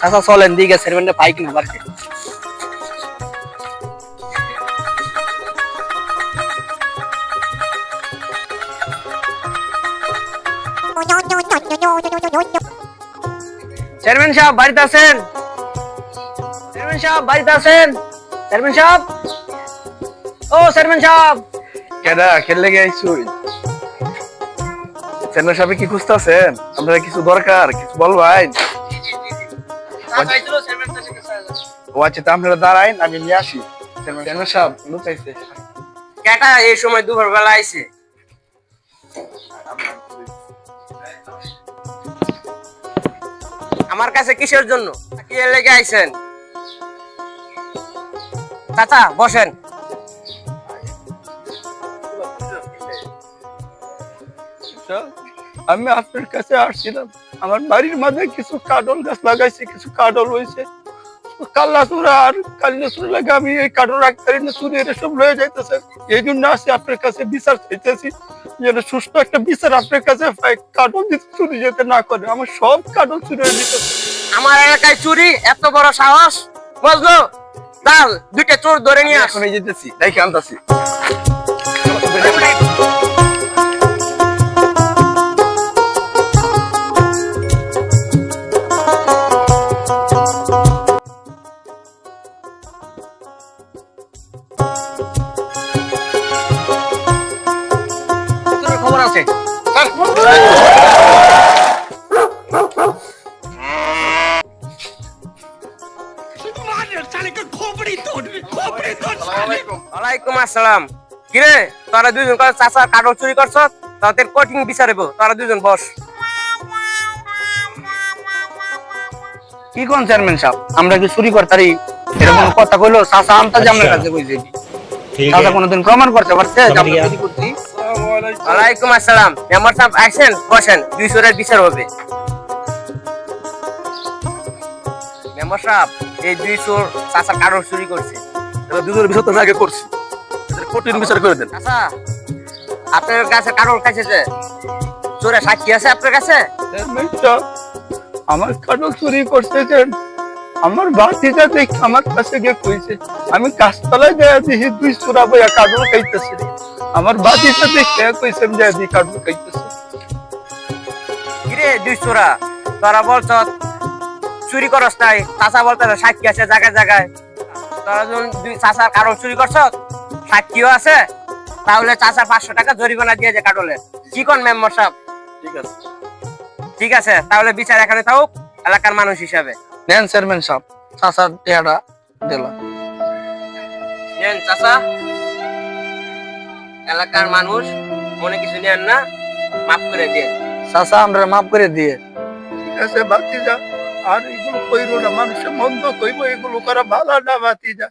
চাচা চলেন দিকে চেয়ারম্যানের বাইক না বাড়ছে। চেয়ারম্যান সাহেব বাড়িতে আছেন? চেয়ারম্যান সাহেব বাড়িতে আছেন? চেয়ারম্যান সাহেব, ও চেয়ারম্যান সাহেব। কেডা খেললে গেছুই? চেয়ারম্যান সাহেব কি খুঁজতেছেন? আপনারা কিছু দরকার, কিছু বলবেন? ও আচ্ছা, তা আপনারা দাঁড়াইন, আমি নিয়ে আসি। চেয়ারম্যান সাহেব লোক আইছে। কেটা এই সময় দুপুর বেলা আইছে? আমার কাছে কিসের জন্য, কি লেগে আইছেন? চাচা বসেন। আমি আপনার কাছে আসছিলাম, আমার বাড়ির মাঝে কিছু কাটল গাছ লাগাইছে, কিছু কাটল হয়েছে, কাল্লা চূড়া আর কালিয়া চূড়া লাগে। আমি এই কাটল রাখতে পারি না, চুরি এটা সব লয়ে যাইতেছে। এই জন্য আসি আপনার কাছে বিচার চাইতেছি, যেন সুস্থ একটা বিচার আপনার কাছে পাই। কাটল দিতে চুরি যেতে না করে, আমার সব কাটল চুরি হয়ে দিতেছে। আমার এলাকায় চুরি, এত বড় সাহস? বুঝলো, দাল দুইটা চোর ধরে নিয়ে আস। এখন এই যেতেছি, দেখে আনতাছি। খবর আছে ওয়ালাইকুম আসসালাম। কিরে তোরা দুইজন চাচা কাগজ চুরি করছ, তাদের কঠিন বিচারব। তোরা দুইজন বস। কি কোন চেয়ারম্যান সাহেব, আমরা কি চুরি করতারি? এরকম কথা কইলো চাচা আমতা যে আমার কাছে কইছে। চাচা কোনদিন প্রমাণ করতে পারছে যে আমরা চুরি করছি? ওয়ালাইকুম আসসালাম। মেম্বার সাহেব আইছেন, বসেন, দুই চোরের বিচার হবে। মেম্বার সাহেব, এই দুই চোর চাচা কাগজ চুরি করছে। এরা দুজনের বিচার তো আগে করছি, এদের কঠিন বিচার করে দেন। চাচা আপনার কাছে কাগজ খাইছে যে, চোরের সাক্ষী আছে আপনার কাছে? চেয়ারম্যান সাহেব, আমার কাটল চুরি করছে যে আমার বাতিটা দেখ আমার কাছে গিয়ে কইছে, আমি গাছতলায় যায় দেখি দুই চোরা বইয়া কাটল খাইতেছে। আমার বাতিটা দেখে কইছে যে দি কাটল খাইতেছে। কিরে দুই চোরা, তোরা বলছ চুরি করস নাই, চাচা বলতে সাক্ষী আছে জায়গায় জায়গায়। তোরা যখন দুই চাচার কারণ চুরি করছ, সাক্ষীও আছে, তাহলে চাচা 500 টাকা জরিমানা দিয়ে যে কাটলে। কি কোন মেম্বার সাহেব? ঠিক আছে, ঠিক আছে, তাহলে বিচার এখানে থাকুক এলাকার মানুষ হিসাবে। নেন চেয়ারম্যান সাহেব, চাচার টেহাটা দিলাম। নেন চাচা, এলাকার মানুষ মনে কিছু নেন না, মাফ করে দিয়ে। চাচা আমরা মাফ করে দিয়ে। ঠিক আছে বাতিজা, আর এগুলো কইরো না, মানুষের মন্দ কইবো, এগুলো করা ভালো না বাতিজা।